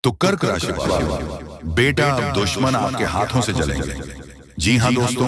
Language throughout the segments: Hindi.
तो कर्क राशि वाले बेटा, अब दुश्मन आपके हाथों से जलेंगे। जी हाँ दोस्तों,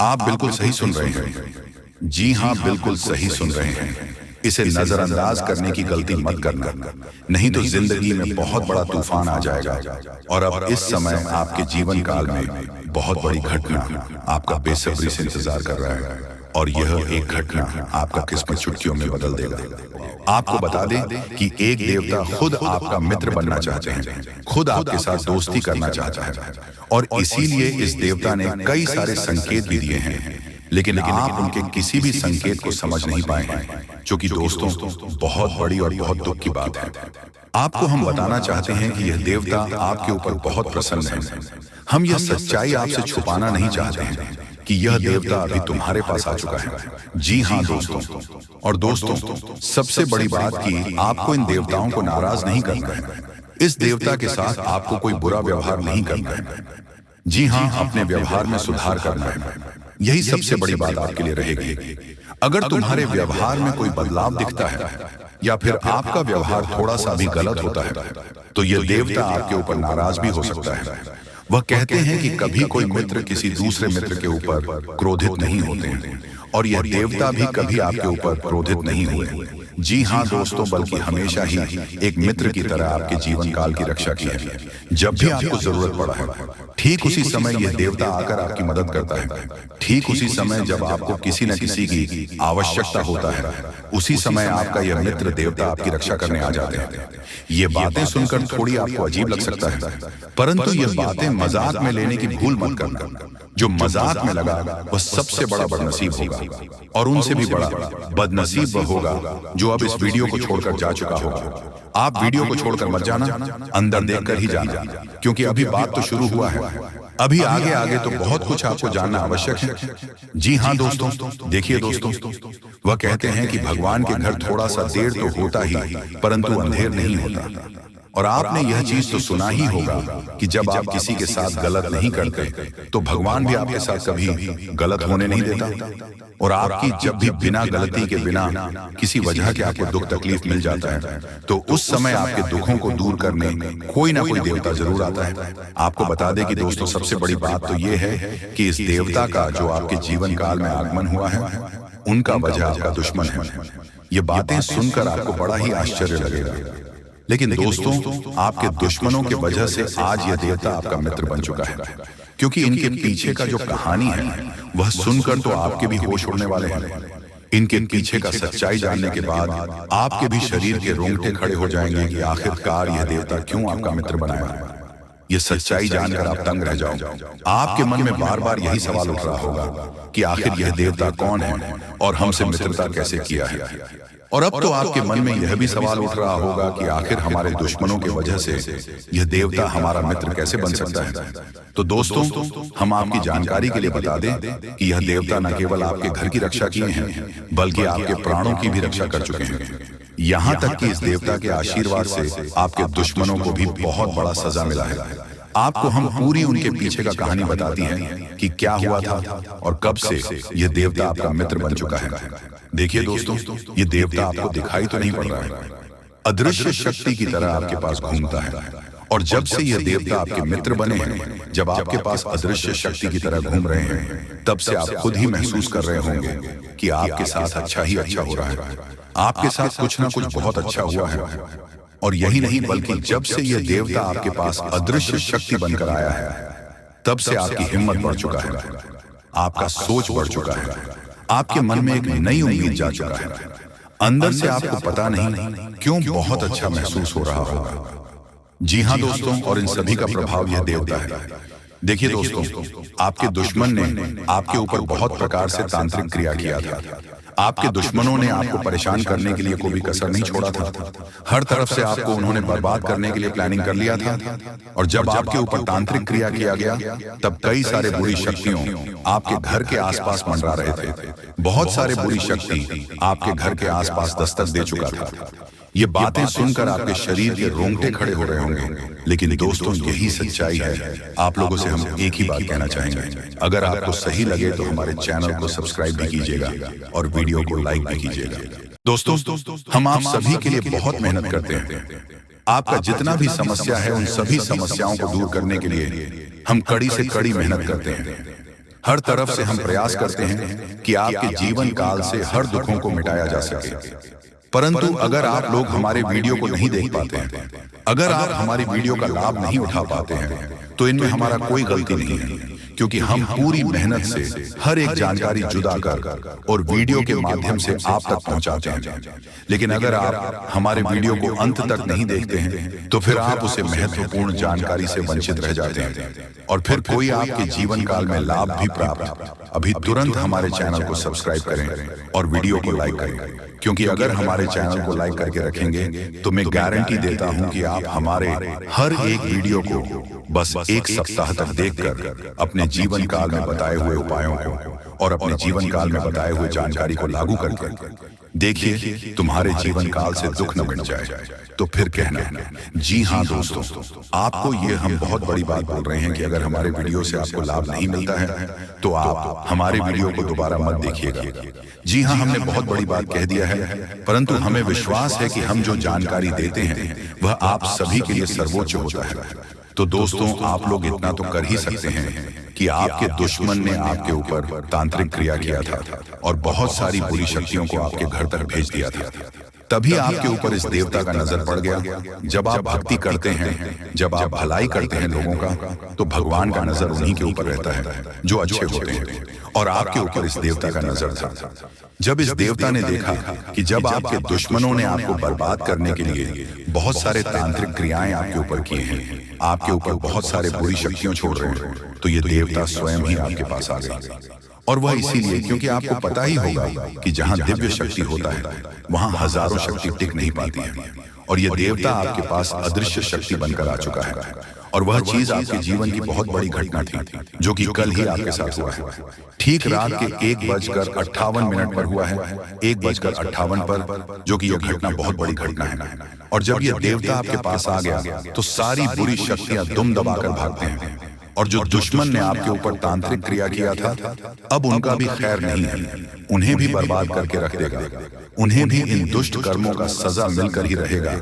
आप बिल्कुल सही सुन रहे हैं। जी हाँ, बिल्कुल सही सुन रहे हैं। इसे नजरअंदाज करने की गलती मत करना, नहीं तो जिंदगी में बहुत बड़ा तूफान आ जाएगा। और अब इस समय आपके जीवन काल में बहुत बड़ी घटना आपका बेसब्री से इंतजार कर रहा है, और यह एक घटना आपका किस्मत चुटकियों में बदल देगा। आपको बता दें कि एक देवता खुद आपका मित्र बनना चाहते हैं, खुद आपके साथ दोस्ती करना चाहता है, और इसीलिए इस देवता ने कई सारे संकेत भी दिए हैं, लेकिन आप उनके किसी भी संकेत को समझ नहीं पाए हैं, जो कि दोस्तों बहुत बड़ी और बहुत दुख की बात है। आपको हम बताना चाहते हैं कि यह देवता आपके ऊपर बहुत प्रसन्न है। हम यह सच्चाई आपसे छुपाना नहीं चाहते हैं कि यह देवता अभी तुम्हारे पास आ चुका है। जी हाँ दोस्तों, और दोस्तों सबसे बड़ी बात कि आपको इन देवताओं को नाराज नहीं करना है। इस देवता के साथ आपको कोई बुरा व्यवहार नहीं करना है। जी हाँ, अपने व्यवहार में सुधार करना है। यही सबसे बड़ी बात आपके लिए रहेगी। अगर तुम्हारे व्यवहार में कोई बदलाव दिखता है या फिर आपका व्यवहार थोड़ा सा भी गलत होता है, तो यह देवता आपके ऊपर नाराज भी हो सकता है। वह कहते हैं कि कभी कोई मित्र किसी दूसरे मित्र के ऊपर क्रोधित नहीं होते हैं, और यह देवता भी कभी आपके ऊपर क्रोधित नहीं हुए। जी हाँ दोस्तों, बल्कि हमेशा ही एक मित्र की तरह आपके जीवन काल की रक्षा की है। जब भी आपको जरूरत पड़ा है, ठीक उसी समय यह देवता आकर आपकी मदद करता है। ठीक उसी समय जब आपको किसी न किसी की आवश्यकता होता है, उसी समय आपका यह मित्र देवता आपकी रक्षा करने आ जाते हैं। ये बातें सुनकर थोड़ी आपको अजीब लग सकता है, परंतु ये बातें मजाक में लेने की भूल मत करना। जो मजाक में लगा वह सबसे बड़ा बदनसीब होगा, और उनसे भी बड़ा बदनसीब वह होगा जो अब इस वीडियो को छोड़कर जा चुका होगा। आप वीडियो को छोड़कर मत जाना, अंदर देखकर ही जाना, क्योंकि अभी बात तो शुरू हुआ है। अभी आगे आगे तो बहुत कुछ आपको जानना आवश्यक है। जी हाँ दोस्तों, देखिए दोस्तों, वह कहते हैं कि भगवान के घर थोड़ा सा देर तो होता ही, परंतु अंधेर नहीं होता। और आपने यह चीज तो सुना ही होगा कि जब आप किसी के साथ गलत नहीं करते, तो भगवान भी आपके साथ कभी गलत होने नहीं देता। और आपकी जब भी बिना गलती के, बिना किसी वजह के आपको दुख तकलीफ मिल जाता है, तो उस समय आपके दुखों को दूर करने कोई ना कोई देवता जरूर आता है। आपको बता दें कि दोस्तों सबसे बड़ी बात तो ये है कि इस देवता का जो आपके जीवन काल में आगमन हुआ है, उनका वजह आपका दुश्मन है। ये बातें सुनकर आपको बड़ा ही आश्चर्य लगेगा, लेकिन दोस्तों आपके दुश्मनों के वजह से आज यह देवता आपका मित्र बन चुका है, क्योंकि इनके पीछे का जो कहानी है वह सुनकर तो आपके भी होश उड़ने वाले हैं। इनके पीछे का सच्चाई जानने के बाद आपके भी शरीर के रोंगटे खड़े हो जाएंगे कि आखिरकार यह देवता क्यों आपका मित्र बनाया। यह सच्चाई जानकर आप तंग रह जाओ। आपके मन में बार बार यही सवाल उठ रहा होगा कि आखिर यह देवता कौन है और हमसे मित्रता कैसे किया है। और अब तो आपके मन में यह भी सवाल उठ रहा होगा कि आखिर हमारे दुश्मनों की वजह से यह देवता हमारा मित्र कैसे बन सकता है। तो दोस्तों हम आपकी जानकारी के लिए बता दें कि यह देवता न केवल आपके घर की रक्षा किए हैं, बल्कि आपके प्राणों की भी रक्षा कर चुके हैं। यहाँ तक कि इस देवता के आशीर्वाद से आपके दुश्मनों को भी बहुत बड़ा सजा मिला है। आपको हम पूरी उनके पीछे का कहानी बताती हैं कि क्या हुआ था और कब से यह देवता आपका मित्र बन चुका है। देखिए दोस्तों, ये देवता आपको दिखाई तो नहीं पड़ रहा है, अदृश्य शक्ति की तरह आपके पास घूमता है। और जब से यह देवता आपके मित्र बने हैं, जब आपके पास अदृश्य शक्ति की तरह घूम रहे हैं, तब से आप खुद ही महसूस कर रहे होंगे कि आपके साथ अच्छा ही अच्छा हो रहा है। आपके साथ कुछ ना कुछ बहुत अच्छा हुआ है। और यही नहीं, बल्कि जब से यह देवता आपके पास अदृश्य शक्ति बनकर आया है, तब से आपकी हिम्मत बढ़ चुका है, आपका सोच बढ़ चुका है, आपके मन में एक नई उम्मीद जा चुका है। अंदर से आपको पता नहीं क्यों बहुत अच्छा महसूस हो रहा होगा। जी हाँ दोस्तों, और इन सभी का प्रभाव यह देवता है। देखिए दोस्तों, आपके दुश्मन ने आपके ऊपर बहुत प्रकार से तांत्रिक क्रिया किया था। आपके दुश्मनों ने आपको परेशान करने के लिए कोई भी कसर नहीं छोड़ा था। हर तरफ से आपको उन्होंने बर्बाद करने के लिए प्लानिंग कर लिया था। और जब आपके ऊपर तांत्रिक क्रिया किया गया, तब कई सारे बुरी शक्तियों आपके घर के आसपास मंडरा रहे थे। बहुत सारे बुरी शक्ति आपके घर के आसपास दस्तक दे चुका था। ये बातें सुनकर आपके शरीर के रोंगटे खड़े हो रहे होंगे, लेकिन दोस्तों यही सच्चाई है। आप लोगों से हम एक ही बात कहना चाहेंगे, अगर आपको सही लगे तो हमारे चैनल को सब्सक्राइब भी कीजिएगा और वीडियो को लाइक भी कीजिएगा। दोस्तों हम आप सभी के लिए बहुत मेहनत करते हैं, आपका जितना भी समस्या है उन सभी समस्याओं को दूर करने के लिए हम कड़ी से कड़ी मेहनत करते हैं। हर तरफ से हम प्रयास करते हैं कि आपके जीवन काल से हर दुखों को मिटाया जा सके। परंतु अगर आप लोग हमारे वीडियो को नहीं देख पाते हैं, अगर आप हमारी वीडियो का लाभ नहीं उठा पाते हैं, तो इनमें हमारा कोई गलती नहीं है, क्योंकि हम पूरी मेहनत से हर एक जानकारी जुदा कर और वीडियो के माध्यम से आप तक पहुंचाते हैं। लेकिन अगर आप हमारे वीडियो को अंत तक नहीं देखते हैं, तो फिर आप उसे महत्वपूर्ण जानकारी से वंचित रह जाते हैं और फिर कोई आपके जीवन काल में लाभ भी प्राप्त। अभी तुरंत हमारे चैनल को सब्सक्राइब करें और वीडियो को लाइक करें, क्योंकि अगर हमारे चैनल को लाइक करके रखेंगे तो मैं गारंटी देता हूं कि आप हमारे हर एक वीडियो को बस एक सप्ताह तक देखकर अपने जीवन काल में बताए हुए उपायों को और अपने जीवन काल में बताए हुए जानकारी को लागू करके देखिए तुम्हारे जीवन काल से दुख न मिट जाए। तो फिर कहना, जी हाँ दोस्तों, आपको ये हम बहुत बड़ी बात बोल रहे हैं कि अगर हमारे वीडियो से आपको लाभ नहीं मिलता है तो आप हमारे वीडियो को दोबारा मत देखिएगा। जी हाँ, हमने बहुत बड़ी बात कह दिया है, परंतु हमें विश्वास है कि हम जो जानकारी देते हैं वह आप सभी के लिए सर्वोच्च होता है। तो दोस्तों, आप लोग इतना तो कर ही सकते हैं कि आपके दुश्मन ने आपके ऊपर तांत्रिक क्रिया किया था और बहुत सारी बुरी शक्तियों को आपके घर तक भेज दिया था। तभी आपके ऊपर इस देवता का नजर पड़ गया। जब आप भक्ति करते हैं, जब आप भलाई करते हैं लोगों का, तो भगवान का नजर उन्हीं के ऊपर रहता है जो अच्छे होते हैं, और आपके ऊपर इस देवता का नजर था। जब इस देवता ने देखा कि जब आपके दुश्मनों ने आपको बर्बाद करने के लिए बहुत सारे तांत्रिक क्रियाएं आपके ऊपर किए हैं, आपके ऊपर बहुत सारे बुरी शक्तियां छोड़ रहे हैं, तो ये देवता स्वयं ही आपके पास आ गए। और वह इसीलिए क्योंकि आपको पता ही होगा कि जहां दिव्य शक्ति होता है वहां हजारों शक्ति टिक नहीं पाती है, और ये देवता आपके पास अदृश्य शक्ति बनकर आ चुका है। और वह चीज आपके जीवन की बहुत बड़ी घटना थी जो कि कल ही आपके साथ हुआ है। ठीक रात के 1:58 पर हुआ है, 1:58 पर, जो कि यह घटना बहुत बड़ी घटना है। और जब यह देवता आपके पास आ गया तो सारी बुरी शक्तियां दुम दबाकर भागते हैं, और जो दुश्मन ने आपके ऊपर तांत्रिक क्रिया किया था अब उनका भी खैर नहीं है, उन्हें भी बर्बाद करके रख देगा। उन्हें भी इन दुष्ट कर्मों का सजा मिलकर ही रहेगा।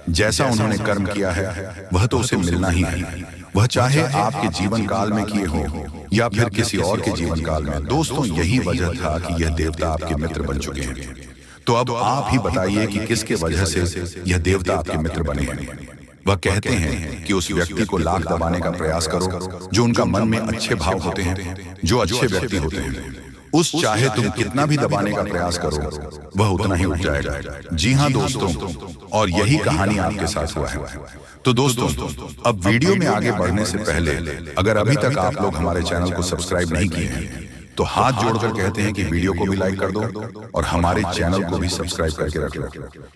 जैसा उन्होंने कर्म किया है वह तो उसे मिलना ही है, वह चाहे आपके जीवन काल में किए हो या फिर किसी और के जीवन काल में। दोस्तों, यही वजह था कि यह देवता आपके मित्र बन चुके हैं। तो अब आप ही बताइए कि किसके वजह से यह देवता आपके मित्र बने हैं। वह कहते हैं कि उस व्यक्ति को लाख दबाने का प्रयास करो जो उनका मन में अच्छे भाव होते हैं, जो अच्छे व्यक्ति होते हैं। उस चाहे तुम कितना भी दबाने का प्रयास करो वह उतना ही उठ जाएगा। जी हाँ दोस्तों, और यही कहानी आपके साथ हुआ है। तो दोस्तों, अब वीडियो में आगे बढ़ने से पहले अगर अभी तक आप लोग हमारे चैनल को सब्सक्राइब नहीं किए हैं तो हाथ जोड़कर कहते हैं कि वीडियो को भी लाइक कर दो और हमारे चैनल को भी सब्सक्राइब करके रख लो,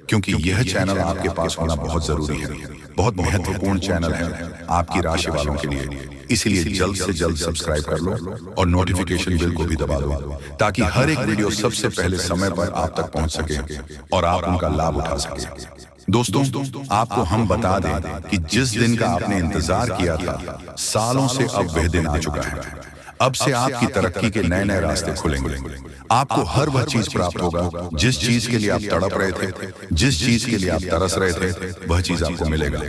क्योंकि यह चैनल आपके पास होना बहुत जरूरी है, बहुत महत्वपूर्ण चैनल है आपकी राशि वालों के लिए। इसलिए जल्द से जल्द सब्सक्राइब कर लो और नोटिफिकेशन बिल को भी दबा दो, ताकि हर एक वीडियो सबसे पहले समय पर आप तक पहुंच सके और आप उनका लाभ उठा सके। दोस्तों, आपको हम बता दें कि जिस दिन का आपने इंतजार किया था, सालों से अब वह दिन आ चुका है। अब से आपकी तरक्की के नए नए रास्ते खुलेंगे। आपको हर वह चीज प्राप्त होगा जिस चीज के लिए आप तड़प रहे थे, जिस चीज के लिए आप तरस रहे थे, वह चीज आपको मिलेगा।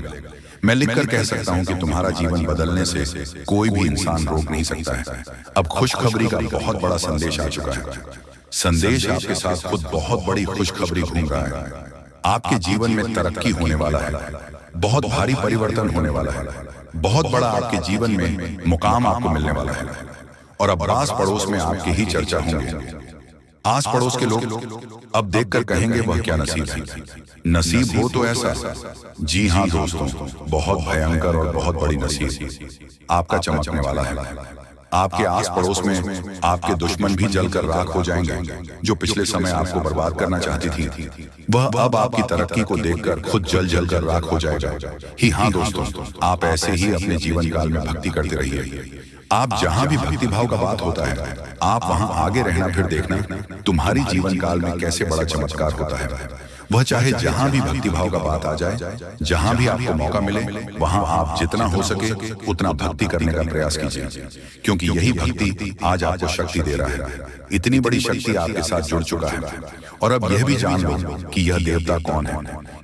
मैं लिखकर कह सकता हूं कि तुम्हारा जीवन बदलने से कोई भी इंसान रोक नहीं सकता है। अब खुशखबरी का बहुत बड़ा संदेश आ चुका है। संदेश आपके साथ खुद बहुत बड़ी खुशखबरी घूम रहा है। आपके जीवन में तरक्की होने वाला है, बहुत भारी परिवर्तन होने वाला है, बहुत बड़ा आपके जीवन में मुकाम आपको मिलने वाला है। और अब आस पड़ोस में आपकी ही चर्चा होंगे। आस पड़ोस के लोग अब देखकर कहेंगे वह क्या नसीब है। नसीब हो तो ऐसा, जी हाँ दोस्तों, बहुत भयंकर और बहुत बड़ी नसीब आपका चमकने वाला है। आपके आस पड़ोस में आपके दुश्मन भी जलकर राख हो जाएंगे। जो पिछले समय आपको बर्बाद करना चाहती थी वह अब आपकी तरक्की को देखकर खुद जल जल कर राख हो जाएगा। ही हाँ दोस्तों, आप ऐसे ही अपने जीवन काल में भक्ति करते रहिए। आप जहां भी भक्ति भाव का बात होता है आप वहां आगे रहना, फिर देखना तुम्हारी जीवन काल में कैसे बड़ा चमत्कार होता है। वह चाहे जहां भी भक्ति भाव का बात आ जाए, जहां भी आपको मौका मिले, वहां आप जितना हो सके उतना भक्ति करने का प्रयास कीजिए, क्योंकि यही भक्ति आज आपको शक्ति दे रहा है। इतनी बड़ी शक्ति आपके साथ जुड़ चुका है। और अब यह भी जान लो कि यह देवता कौन है।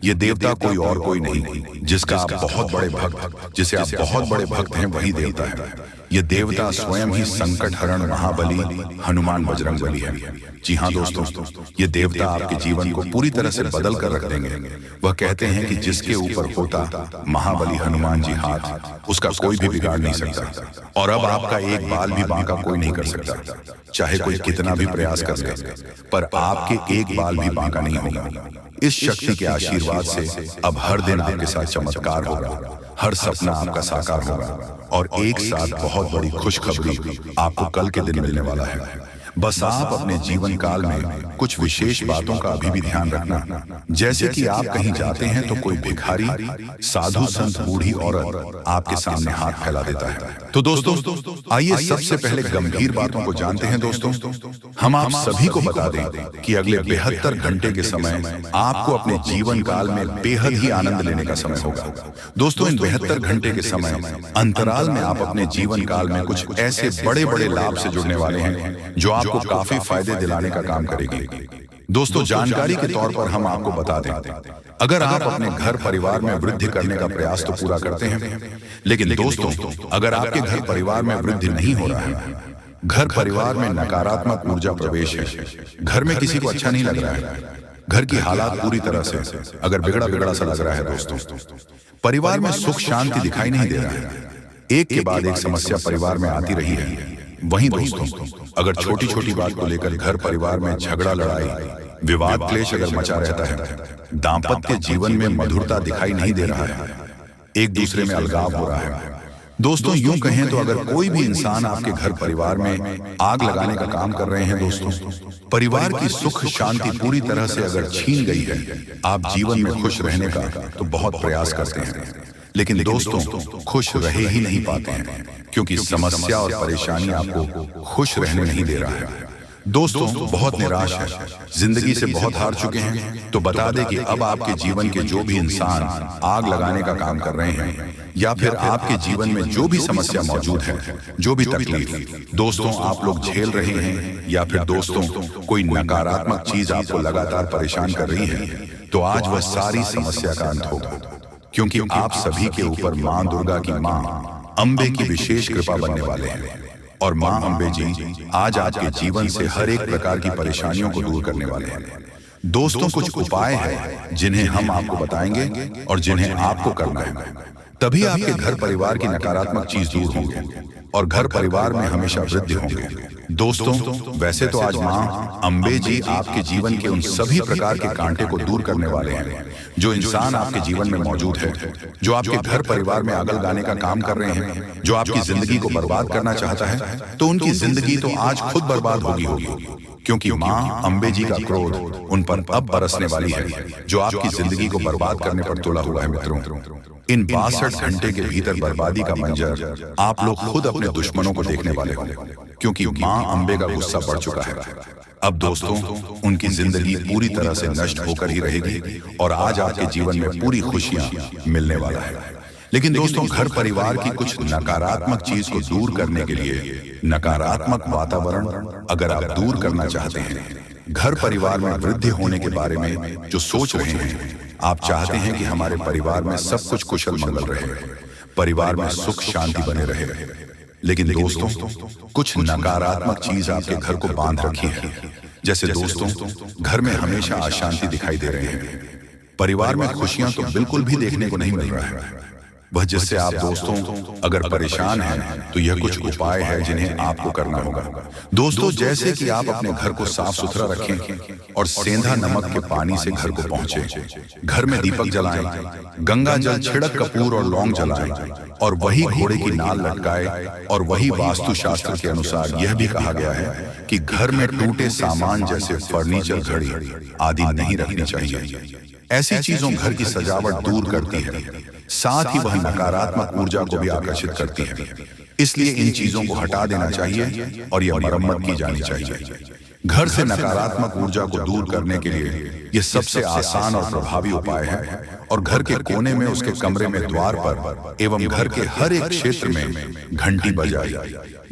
यह देवता कोई और कोई नहीं, जिसका आप बहुत बड़े भक्त, जिसे आप बहुत बड़े भक्त हैं, वही देवता है। यह देवता स्वयं ही संकट हरण महाबली हनुमान बजरंग बली है। जी हाँ दोस्तों, ये देवता आपके जीवन को पूरी तरह से बदल कर रख देंगे। वह कहते हैं कि जिसके ऊपर होता महाबली हनुमान जी हाथ, उसका कोई भी बिगाड़ नहीं सकता। और अब आपका एक बाल भी बांका कोई नहीं कर सकता, चाहे कोई कितना भी प्रयास कर ले, पर आपके एक बाल भी बांका नहीं होगा। इस शक्ति के आशीर्वाद से अब हर दिन आपके साथ चमत्कार होगा, हर सपना आपका साकार होगा, और एक साथ बहुत बड़ी खुशखबरी आपको कल के दिन मिलने वाला है। बस आप अपने जीवन काल में कुछ विशेष बातों का अभी भी ध्यान रखना, जैसे कि आप कहीं जाते हैं तो कोई भिखारी, साधु संत, बूढ़ी औरत आपके सामने हाथ फैला देता है। तो दोस्तों आइए सबसे पहले गंभीर बातों को जानते हैं। दोस्तों हम आप सभी को बता दें कि अगले 72 घंटे के समय आपको अपने जीवन काल में बेहद ही आनंद लेने का समय होगा। दोस्तों इन 72 घंटे के समय अंतराल में आप अपने जीवन काल में कुछ ऐसे बड़े बड़े लाभ से जुड़ने वाले हैं जो आपको काफी फायदे दिलाने का काम करेगी। दोस्तों जानकारी के तौर पर हम आपको बता दें, अगर आप अपने घर परिवार में वृद्धि करने का प्रयास तो पूरा करते हैं, लेकिन दोस्तों अगर आपके घर परिवार में वृद्धि नहीं हो रहा है, घर परिवार में नकारात्मक ऊर्जा प्रवेश है, घर में किसी को अच्छा नहीं लग रहा है, घर की हालात पूरी तरह से अगर बिगड़ा बिगड़ा सा लग रहा है, दोस्तों परिवार में सुख शांति दिखाई नहीं दे रहा है, एक के बाद एक समस्या परिवार में आती रही है। वहीं दोस्तों अगर छोटी छोटी बात को लेकर घर परिवार में झगड़ा, लड़ाई, विवाद, क्लेश अगर मचा रहता है, दाम्पत्य जीवन में मधुरता दिखाई नहीं दे रहा है, एक दूसरे में अलगाव हो रहा है, दोस्तों यूं कहें तो अगर कोई भी इंसान आपके घर परिवार में आग लगाने का काम कर रहे हैं, दोस्तों परिवार की सुख शांति पूरी तरह से अगर छीन गई है, आप जीवन में खुश रहने का तो बहुत प्रयास करते हैं, लेकिन दोस्तों खुश रह ही नहीं पाते हैं, क्योंकि समस्या और परेशानी आपको खुश रहने नहीं दे रहा है। दोस्तों बहुत निराश है, जिंदगी से बहुत हार चुके हैं, तो बता दें कि अब आपके जीवन के जो भी इंसान आग लगाने का काम कर रहे हैं, या फिर आपके जीवन में जो भी समस्या मौजूद है, जो भी तकलीफ दोस्तों आप लोग झेल रहे हैं, या फिर दोस्तों कोई नकारात्मक चीज आपको लगातार परेशान कर रही है, तो आज वह सारी समस्या का अंत होगा, क्योंकि आप सभी के ऊपर माँ दुर्गा की माँ अम्बे की विशेष कृपा बनने वाले हैं। और माँ अम्बे जी आज आपके जीवन से हर एक प्रकार की परेशानियों को दूर करने वाले हैं। दोस्तों कुछ उपाय हैं जिन्हें हम आपको बताएंगे और जिन्हें आपको करना है, तभी आपके घर परिवार की नकारात्मक चीज दूर होंगे और घर परिवार में हमेशा वृद्धि होंगे। दोस्तों वैसे तो आज माँ अम्बे जी आपके जीवन के उन सभी प्रकार के कांटे को दूर करने वाले हैं जो इंसान आपके जीवन में मौजूद है, जो आपके घर परिवार में आग लगाने का काम कर रहे हैं, जो आपकी जिंदगी को बर्बाद करना चाहता है, तो उनकी जिंदगी तो आज खुद बर्बाद होगी, क्योंकि माँ अम्बे जी का क्रोध उन पर अब बरसने वाली है, जो आपकी जिंदगी को बर्बाद करने पर तुला हुआ है। मित्रों इन 62 घंटे के भीतर बर्बादी का मंजर आप लोग खुद अपने दुश्मनों को देखने वाले हो, क्योंकि माँ अम्बे का गुस्सा बढ़ चुका है। अब दोस्तों उनकी जिंदगी पूरी तरह से नष्ट होकर ही रहेगी और आज आपके जीवन में पूरी खुशियां मिलने वाला है। लेकिन दोस्तों घर परिवार की कुछ नकारात्मक चीज को दूर करने के लिए, नकारात्मक वातावरण अगर आप दूर करना चाहते हैं, घर परिवार में वृद्धि होने के बारे में जो सोच रहे हैं, आप चाहते हैं कि हमारे परिवार में सब कुछ कुशल मंगल रहे, परिवार में सुख शांति बने रहे, लेकिन दोस्तों कुछ नकारात्मक चीज आपके घर को बांध रखी है। जैसे दोस्तों घर में हमेशा अशांति दिखाई दे रहे हैं, परिवार में खुशियां तो बिल्कुल भी देखने को नहीं मिल रहा है। वह जिससे आप दोस्तों अगर परेशान हैं तो यह कुछ उपाय है जिन्हें आपको करना होगा। दोस्तों जैसे कि आप अपने घर को साफ सुथरा रखें और सेंधा नमक के पानी से घर को पहुंचे, घर में दीपक जलाएं, गंगा जल छिड़क कपूर और लौंग जलाएं और वही घोड़े की नाल लटकाए। और वही वास्तु शास्त्र के अनुसार यह भी कहा गया है कि घर में टूटे सामान जैसे फर्नीचर, घड़ी आदि नहीं रखनी चाहिए। ऐसी चीजों घर की सजावट दूर करती है, साथ ही वह नकारात्मक ऊर्जा को भी आकर्षित करती है। इसलिए इन चीजों को हटा देना चाहिए और यह मरम्मत की जानी चाहिए। घर से नकारात्मक ऊर्जा को दूर करने के लिए यह सबसे आसान और प्रभावी उपाय है। और घर के कोने में उसके कमरे में द्वार पर एवं घर के हर एक क्षेत्र में घंटी बजाई।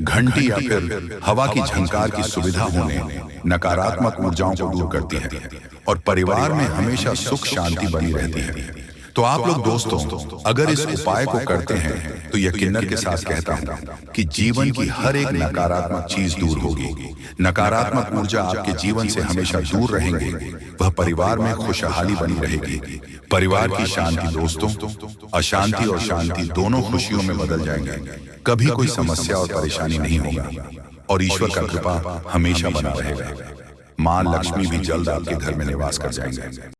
घंटी या फिर हवा की झंकार की सुविधा होने नकारात्मक ऊर्जाओं को दूर करती है और परिवार में हमेशा सुख शांति बनी रहती है। तो आप लोग दोस्तों, अगर इस उपाय को करते हैं तो यकीनन के साथ कहता हूं कि जीवन की हर एक नकारात्मक चीज दूर होगी। नकारात्मक ऊर्जा आपके जीवन से हमेशा दूर रहेंगे, वह परिवार में खुशहाली बनी रहेगी। परिवार की शांति दोस्तों, अशांति और शांति दोनों खुशियों में बदल जाएंगे। कभी कोई समस्या और परेशानी नहीं होगा और ईश्वर का कृपा हमेशा बना रहेगा। मां लक्ष्मी भी जल्द आपके घर में निवास कर जाएंगे।